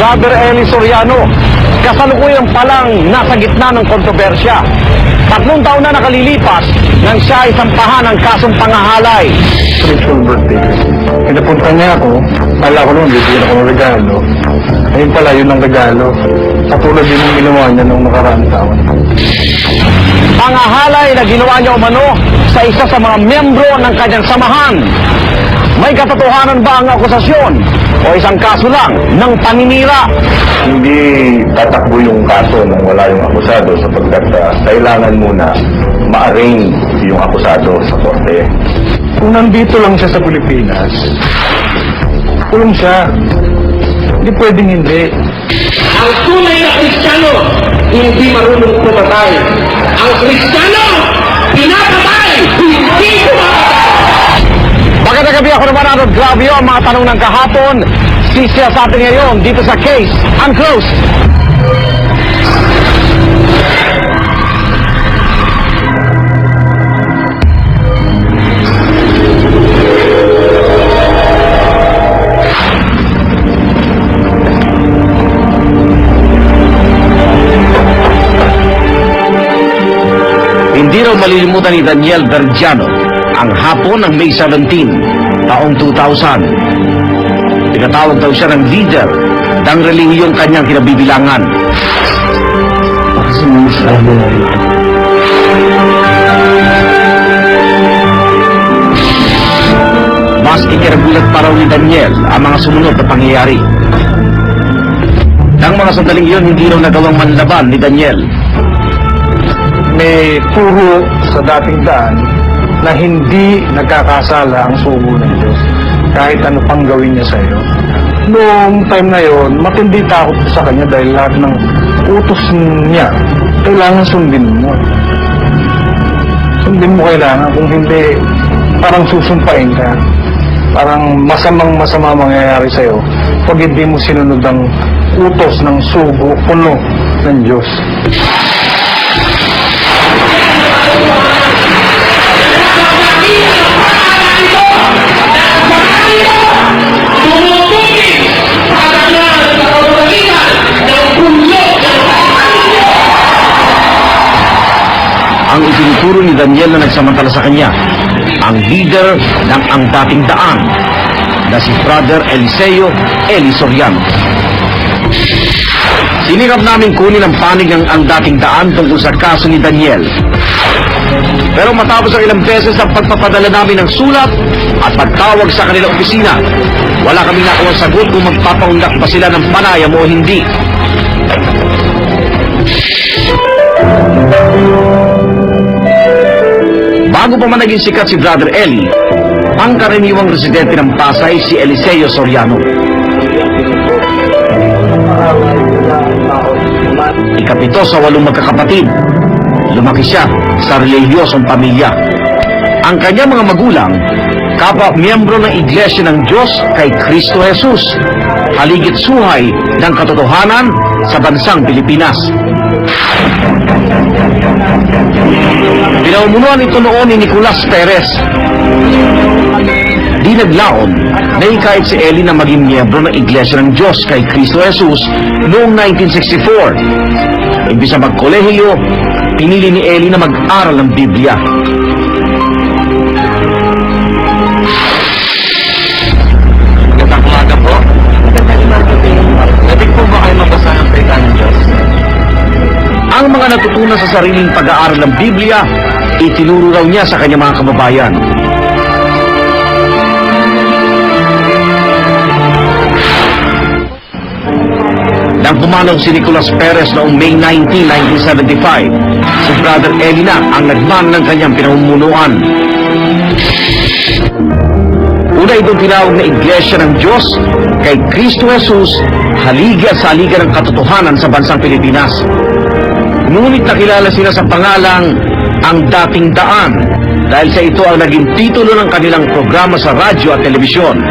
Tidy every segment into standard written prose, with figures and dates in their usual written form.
Brother Eli Soriano, kasalukuyan palang nasa gitna ng kontrobersya. 3 taon na nakalilipas nang siya ay sampahan ng kasong pangahalay. Spiritual birthday. Pinapunta niya ako, kala ko naman bibigyan ako ng regalo. Ayun pala, yun ang regalo. Katulad din yung ginawa niya nung nakaraang taon. Pangahalay na ginawa niya umano sa isa sa mga miyembro ng kanyang samahan. May katotohanan ba ang akusasyon o isang kaso lang ng paninira? Hindi tatakbo yung kaso nang wala yung akusado sapagkat kailangan muna ma-arraign yung akusado sa korte. Kung nandito lang siya sa Pilipinas, kulong siya. Hindi pwedeng hindi. Ang tunay na Kristiyano, hindi marunong pumatay. Ang Kristiyano, pinapatay, hindi pumatay. Magandang gabi, ako naman Arnold Gravio. Ang mga tanong ng kahapon, sisiya sa atin ngayon dito sa Case Unclosed. Hindi raw malilimutan ni Daniel Vergiano ang hapon ng May 17, taong 2000. Pinatawag daw siya ng leader ng relihiyong kanyang kinabibilangan. Mas ikinagulat pa raw ni Daniel ang mga sumunod na pangyayari. Nang mga sandaling iyon, hindi raw nagawang manlaban ni Daniel. May turo sa dating daan na hindi nagkakasala ang sugo ng Diyos kahit ano pang gawin niya sa iyo. Noong time na yon, matindi takot ko sa kanya dahil lahat ng utos niya kailangan sundin mo. Sundin mo kailangan, kung hindi parang susumpain ka. Parang masama mangyayari sa iyo pag hindi mo sinunod ang utos ng sugo puno ng Diyos. Ang itinuturo ni Daniel na nagsamantala sa kanya, ang leader ng ang dating daan, na si Brother Eliseo Eli Soriano. Sinikap namin kunin ang panig ng ang dating daan tungkol sa kaso ni Daniel. Pero matapos ang ilang beses ang pagpapadala namin ng sulat at pagtawag sa kanilang opisina, wala kaming nakuha sagot kung magpapaunlak ba sila ng panayam o hindi. Bago pa man naging sikat si Brother Eli, ang karaniwang residente ng Pasay si Eliseo Soriano. Ikapito sa 8 magkakapatid. Lumaki siya sa relihiyosong pamilya. Ang kanyang mga magulang, kapwa miyembro ng Iglesia ng Diyos kay Kristo Jesus, haligit suhay ng katotohanan sa bansang Pilipinas. Pinamumunuan ito noon ni Nicolas Perez. Di naglaon na hikayat si Eli na maging miyembro ng Iglesia ng Diyos kay Kristo Jesus noong 1964. Imbis na magkolehiyo, pinili ni Eli na mag-aral ng Biblia. Magandang umaga po. Pwede po ba kayo mabasa ng salita ng Diyos? Ang mga natutunan sa sariling pag-aaral ng Biblia, itinuro raw niya sa kanyang mga kababayan. Nang pumanaw si Nicolas Perez noong May 19, 1975, si Brother Eli na ang nagmana ng kanyang pinamumunuan. Una itong tinawag na Iglesia ng Diyos kay Kristo Jesus, haligi at saliga ng katotohanan sa bansang Pilipinas. Ngunit nakilala sila sa pangalang Ang Dating Daan dahil sa ito ang naging titulo ng kanilang programa sa radyo at telebisyon.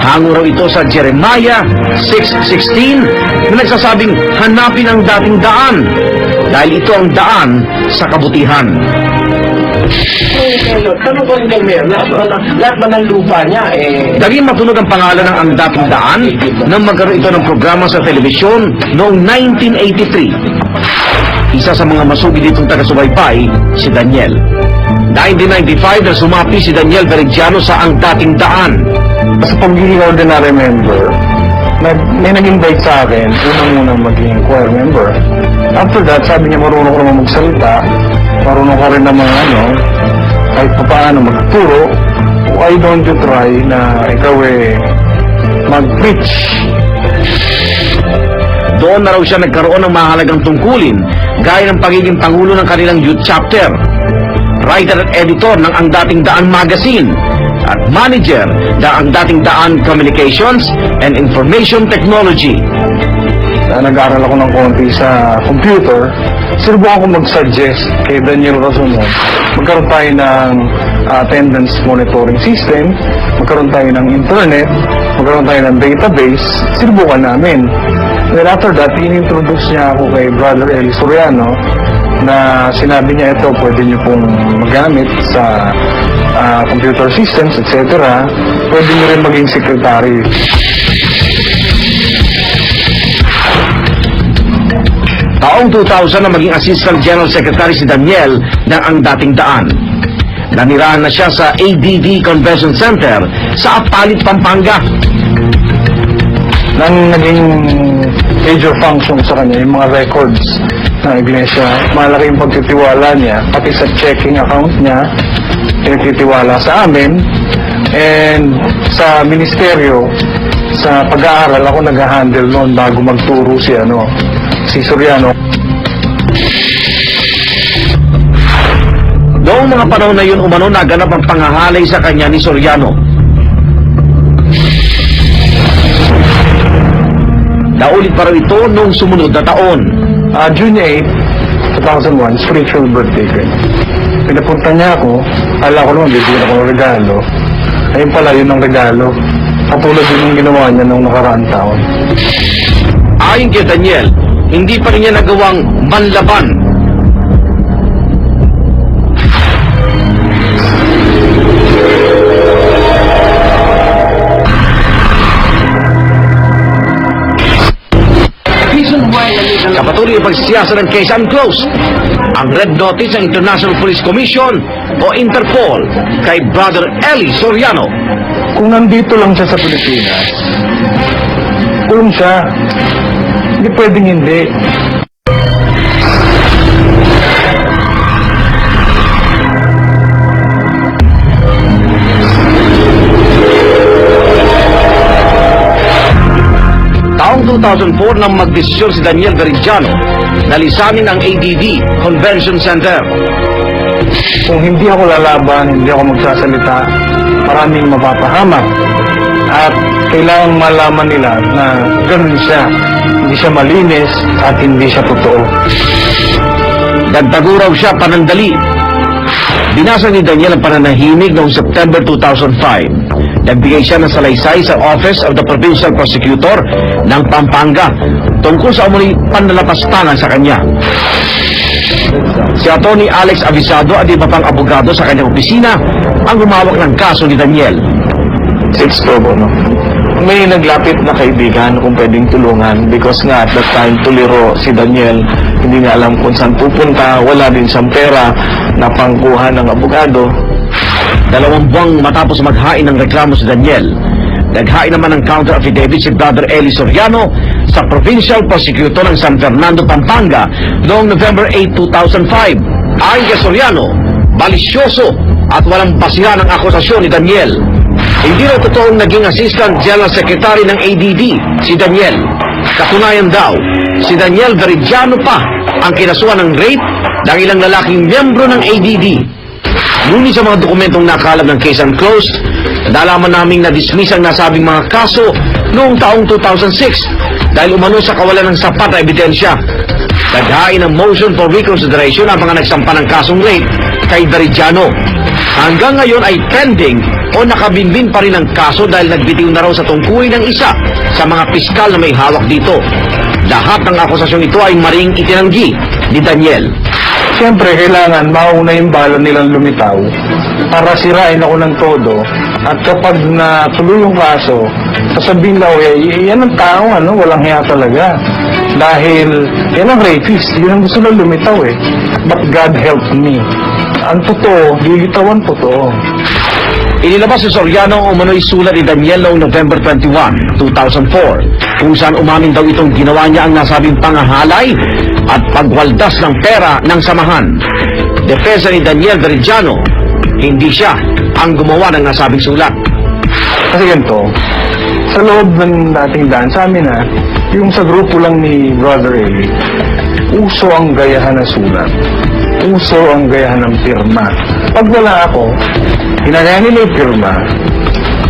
Hango raw ito sa Jeremiah 6:16 na nagsasabing hanapin ang dating daan dahil ito ang daan sa kabutihan. Tanong ko rin kay Mayor, lahat ba ng lupa niya, Naging matunog ang pangalan ng Ang Dating Daan nang magkaroon ito ng programa sa telebisyon noong 1983. Isa sa mga masugi ditong taga-subaybay, si Daniel. 1995 na sumapi si Daniel Veridiano sa Ang Dating Daan. Sa pagiging ordinary member, may nag-invite sa akin, unang-unang maging choir member. After that, sabi niya, marunong ko naman magsalita, marunong ka rin naman kahit pa paano magturo, why don't you try na ikaw mag-preach? Doon na raw siya nagkaroon ng mahalagang tungkulin, gaya ng pagiging pangulo ng kanilang youth chapter, writer at editor ng Ang Dating Daan Magazine, at manager ng Ang Dating Daan Communications and Information Technology. Nag-aaral ako ng konti sa computer, sinubukan ko mag-suggest kay Daniel Razonon, magkaroon tayo ng attendance monitoring system, magkaroon tayo ng internet, magkaroon tayo ng database, sinubukan namin. Then after that, in-introduce niya ako kay Brother Eli Soriano na sinabi niya, ito pwede niyo pong magamit sa computer systems, etc. Pwede niyo rin maging secretary. Taong 2000 na maging Assistant General Secretary si Daniel ng Ang Dating Daan. Nanirahan na siya sa ADD Convention Center sa Apalit, Pampanga. Nang naging major function sa kanya, yung mga records ng iglesia, malaki yung pagtitiwala niya, pati sa checking account niya, pinagtitiwala sa amin, and sa ministeryo, sa pag-aaral, ako nag-handle noon bago magturo si Soriano. Noong mga panahon na yun, umano naganap ang pangahalay sa kanya ni Soriano. Naulit pa raw ito noong sumunod na taon. June 8, 2001, spiritual birthday ko. Pinapunta niya ako, ala ko naman, bibigyan ako ng regalo. Ayun pala, yun ang regalo. Katulad din yung ginawa niya nung nakaraang taon. Ayon kay Daniel, hindi pa rin niya nagawang manlaban. Kapatuloy ang pagsisiyasa ng case unclosed. Ang red notice ng International Police Commission o Interpol kay Brother Eli Soriano. Kung nandito lang siya sa Pilipinas, kulong siya. Hindi pwedeng hindi. Taong 2004 nang magdesisyon si Daniel Veridiano na lisanin ang ADD Convention Center. Kung hindi ako lalaban, hindi ako magsasalita, maraming mapapahamak. At kailangang malaman nila na ganun siya. Hindi siya malinis at hindi siya totoo. Nagtago raw siya panandali. Binasa ni Daniel ang pananahimik noong September 2005. Nagbigay siya ng salaysay sa Office of the Provincial Prosecutor ng Pampanga tungkol sa umuling panlalapastangan sa kanya. Si Atty. Alex Avisado at iba pang abogado sa kanyang opisina ang humawak ng kaso ni Daniel. 6 pro bono. May naglapit na kaibigan kung pwedeng tulungan because nga at that time tuliro si Daniel, hindi niya alam kung saan pupunta, wala din siyang pera na pangkuha ng abogado. 2 buwang matapos maghain ng reklamo si Daniel, naghain naman ng counter affidavit si Brother Eli Soriano sa Provincial Prosecutor ng San Fernando, Pampanga noong November 8, 2005. Ayon kay Soriano, malisyoso at walang basihan ang akusasyon ni Daniel. Hindi na totoong naging Assistant General Secretary ng ADD si Daniel. Katunayan daw, si Daniel Veridiano pa ang kinasuhan ng rape ng ilang lalaking miyembro ng ADD. Ngunit sa mga dokumentong nakalap ng case unclosed, nalaman naming na-dismiss ang nasabing mga kaso noong taong 2006 dahil umano sa kawalan ng sapat na ebidensya. Naghain ng motion for reconsideration ang mga nagsampa ng kasong rape kay Veridiano. Hanggang ngayon ay pending o nakabimbing pa rin ang kaso dahil nagbitiw na raw sa tungkulin ng isa sa mga piskal na may hawak dito. Lahat ng akusasyong ito ay maring itinanggi ni Daniel. Siyempre, kailangan mauna yung bala nilang lumitaw para sirain ako ng todo. At kapag natuloy yung kaso, sasabihin daw, yan ang tao, walang hiya talaga. Dahil, yan ang rapist, yun ang gusto lang lumitaw eh. But God help me. Ang totoo, lilitawan totoo. Inilabas si Soriano ang umano'y sulat ni Daniel noong November 21, 2004, kung saan umamin daw itong ginawa niya ang nasabing pangahalay at pagwaldas ng pera ng samahan. Depensa ni Daniel Veridiano, hindi siya ang gumawa ng nasabing sulat. Kasi ganito, sa loob ng dating daan, sa amin yung sa grupo lang ni Brother Eli, uso ang gayahan ng sulat. Uso ang gayahan ng pirma. Pag wala ako, ginagaya nila yung pirma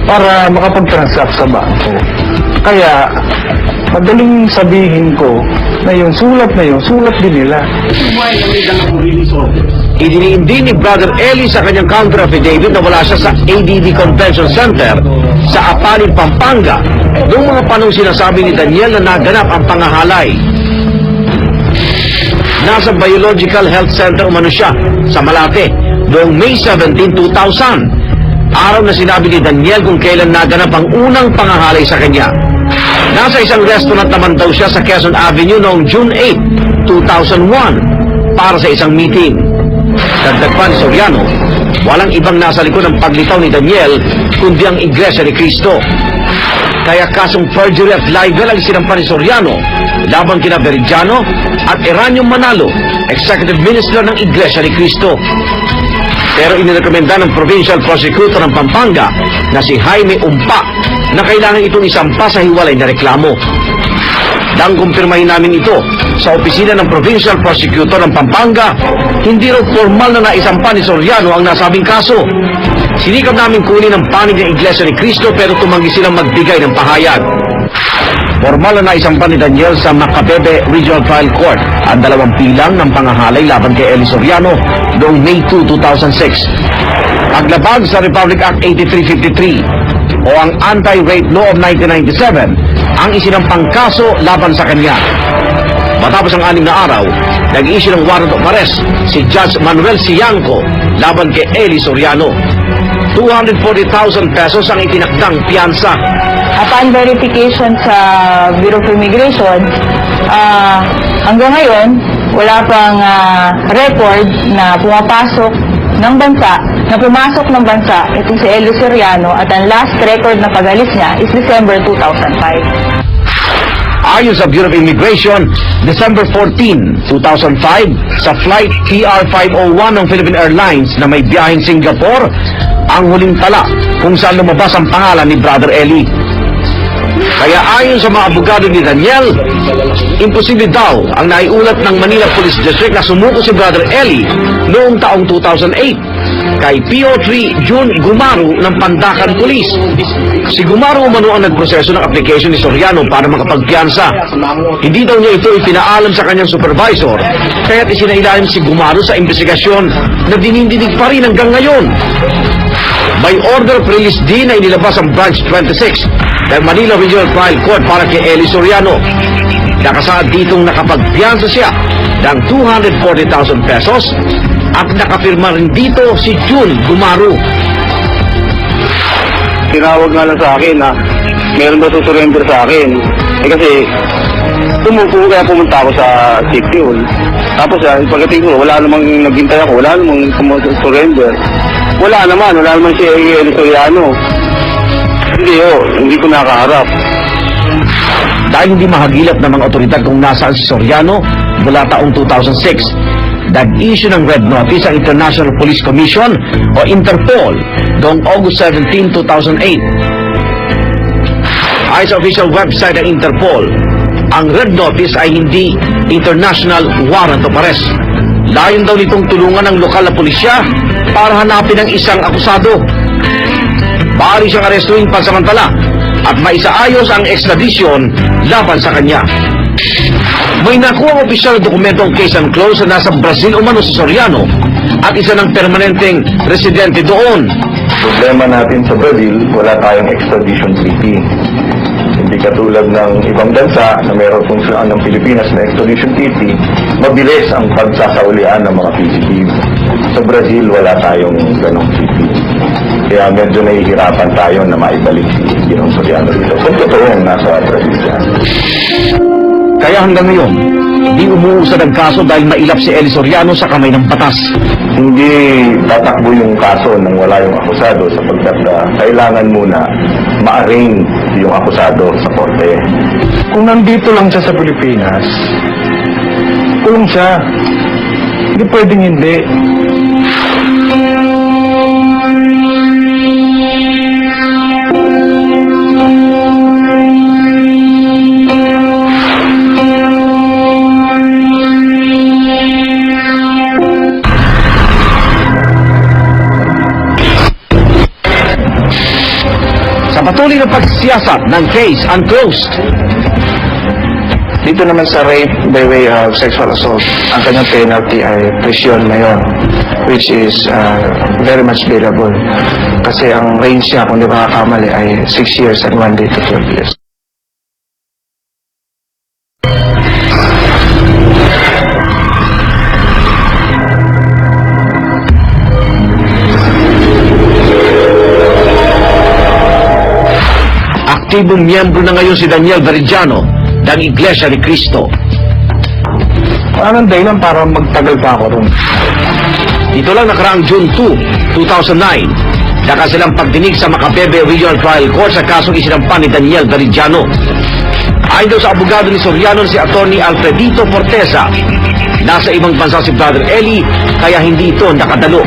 para makapag-transact sa bangko. Kaya, madaling sabihin ko na yung sulat na yun, sulat din nila. Idiniin din ni Brother Eli sa kanyang counter affidavit na wala siya sa ADD Convention Center sa Apalin, Pampanga noong mga panong sinasabi ni Daniel na naganap ang pangahalay. Nasa Biological Health Center umano siya sa Malate noong May 17, 2000. Araw na sinabi ni Daniel kung kailan naganap ang unang pangahalay sa kanya. Nasa isang restaurant naman daw siya sa Quezon Avenue noong June 8, 2001 para sa isang meeting. Dagdag pa ni Soriano, walang ibang nasa likod ng paglitaw ni Daniel kundi ang Iglesia ni Cristo. Kaya kasong perjury at libel ang sinampa ni Soriano laban kina Veridiano at Eranio Manalo, Executive Minister ng Iglesia ni Cristo. Pero inirekomenda ng Provincial Prosecutor ng Pampanga na si Jaime Umpa na kailangan itong isampa sa hiwalay na reklamo. Nang kumpirmahin namin ito sa opisina ng Provincial Prosecutor ng Pampanga, hindi raw formal na naisampa ni Soriano ang nasabing kaso. Sinikap namin kunin ang panig ng Iglesia ni Cristo pero tumanggi silang magbigay ng pahayag. Formal na naisampa ni Daniel sa Macabebe Regional Trial Court ang 2 pilang ng pangahalay laban kay Eli Soriano noong May 2, 2006. Paglabag sa Republic Act 8353 o ang Anti-Rape Law of 1997 ang isinampang kaso laban sa kanya. Matapos ang 6 na araw, nag-issue ng warrant of arrest si Judge Manuel Sianco laban kay Eli Soriano. 240,000 pesos ang itinakdang piyansa. Upon verification sa Bureau of Immigration, hanggang ngayon, wala pang record na pumasok ng bansa itong si Eli Soriano at ang last record na pag-alis niya is December 2005. Ayon sa Bureau of Immigration, December 14, 2005, sa flight PR501 ng Philippine Airlines na may biyaheng Singapore, ang huling tala kung saan lumabas ang pangalan ni Brother Eli. Kaya ayon sa mga abogado ni Daniel, imposible daw ang naiulat ng Manila Police District na sumuko si Brother Eli noong taong 2008 kay PO3 June Gumaru ng Pandacan Police. Si Gumaru umano ang nagproseso ng application ni Soriano para makapagpiyansa. Hindi daw niya ito ipinaalam sa kanyang supervisor, kaya't isinailalim si Gumaru sa investigasyon na dinindinig pa rin hanggang ngayon. May order of release din na inilabas ang Branch 26 ng Manila Regional Trial Court para kay Eli Soriano. Nakasaad ditong nakapagpiyansa siya ng 240,000 pesos at nakapirma rin dito si June Gumaru. Tinawag nga lang sa akin na meron ba susurrender sa akin. Kasi kaya pumunta ako sa City Hall. Tapos pagdating ko, wala namang naghintay ako, wala namang surrender. Wala naman si Eli Soriano. Hindi ko nakaharap. Dahil hindi mahagilap ng mga otoridad kung nasaan si Soriano mula taong 2006, nag-issue ng red notice ang International Police Commission o Interpol noong August 17, 2008. Ayon sa official website ng Interpol, ang red notice ay hindi international warrant of arrest. Layon daw nitong tulungan ng lokal na pulisya para hanapin ang isang akusado. Maaari siyang arestuin pansamantala at maisaayos ang extradition laban sa kanya. May nakuha opisyal na dokumento ang case and close na nasa Brazil umano si Soriano at isa ng permanenteng residente doon. Problema natin sa Brazil, wala tayong extradition treaty. Hindi katulad ng ibang bansa na mayroon funksyonan ng Pilipinas na extradition treaty, mabilis ang pagsasaulian ng mga fugitive. Sa Brazil, wala tayong ganong treaty. Kaya medyo nahihirapan tayo na maibalik si Ginong Soriano dito. Kung totoong nasa Brazil siya. Kaya hanggang ngayon, di umuusad ang kaso dahil mailap si Eli Soriano sa kamay ng batas. Hindi tatakbo yung kaso nang wala yung akusado sapagkat kailangan muna ma-arraign yung akusado sa korte. Kung nandito lang siya sa Pilipinas, kulong siya. Hindi pwedeng hindi. Sa patuloy na pagsiyasat ng case unclosed, Dito naman sa rape by way of sexual assault, ang kanyang penalty ay prisyon mayor, which is very much bearable. Kasi ang range niya, kung di makakamali, ay 6 years and 1 day to 12 years. aktibong miyembro na ngayon si Daniel Veridiano ng Iglesia ni Cristo. Anong dahilan para magtagal pa ako ron? Ito lang nakaraang June 2, 2009, nakasilang pagdinig sa Macabebe Regional Trial Court sa kasong isinampan ni Daniel Veridiano. Ayon daw sa abogado ni Soriano si Atty. Alfredito Forteza, nasa ibang bansa si Brother Eli kaya hindi ito nakadalo.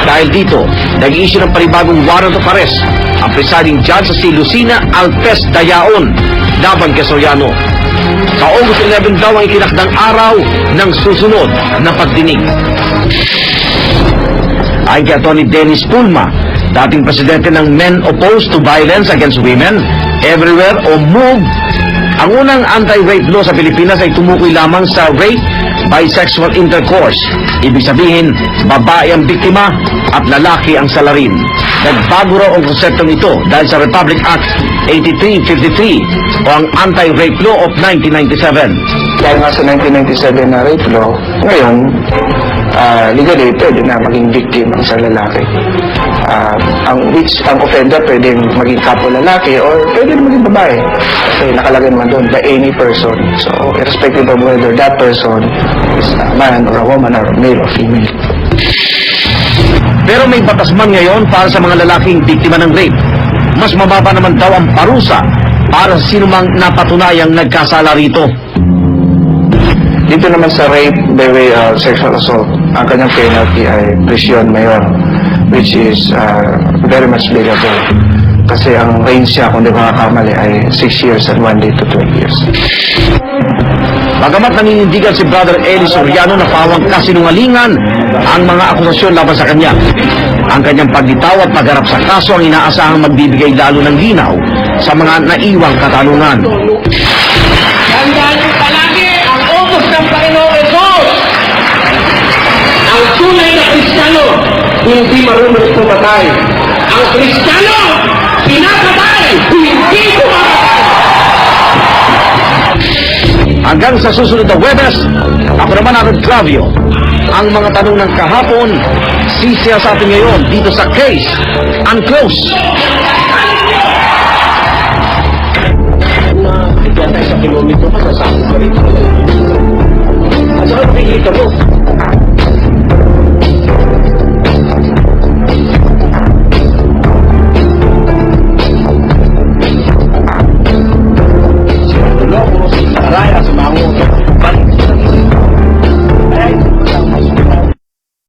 Dahil dito, nag-i-issue ng panibagong warrant of arrest ang presiding judge sa si Lucina Alpes Dayaon laban kay Soriano. Sa August 11 daw ang ikinakdang araw ng susunod na pagdinig. Ayon kay Atty. Dennis Pulma, dating presidente ng Men Opposed to Violence Against Women Everywhere o MOVE, ang unang anti-rape law sa Pilipinas ay tumukoy lamang sa rape by sexual intercourse. Ibig sabihin, babae ang biktima at lalaki ang salarin. Nagbago raw ang konseptong ito dahil sa Republic Act 8353 o ang Anti-Rape Law of 1997. Dahil nga sa 1997 na rape law, ngayon, legally, pwede na maging victim ang isang lalaki. Ang offender pwede maging kapwa lalaki or pwede maging babae. Kasi nakalagay naman doon, by any person. So, irrespective of whether that person is a man or a woman or male or female. Pero may batas man ngayon para sa mga lalaking biktima ng rape. Mas mababa naman daw ang parusa para sa sinumang napatunayang nagkasala rito. Dito naman sa rape by way of sexual assault, ang kanyang penalty ay prisyon mayor, which is very much bearable. Kasi ang range niya, kung di makakamali, ay 6 years and 1 day to 12 years. Bagamat naninindigan si Brother Eli Soriano na pawang kasinungalingan ang mga akusasyon laban sa kanya, ang kanyang paglitaw at pagharap sa kaso ang inaasahang magbibigay lalo ng linaw sa mga naiwang katanungan. Tandaan niyo palagi ang utos ng Panginoong Jesus. Ang tunay na Kristiyano, hindi marunong pumatay. Ang Kristiyano, pinapatay, hindi pumatay. Hanggang sa susunod na Huwebes, ako naman Arnold Clavio. Ang mga tanong ng kahapon, sisiya sa atin ngayon dito sa Case Unclosed. Kaya tayo sa kilometro, masasakot ka rin. At saka makikita mo,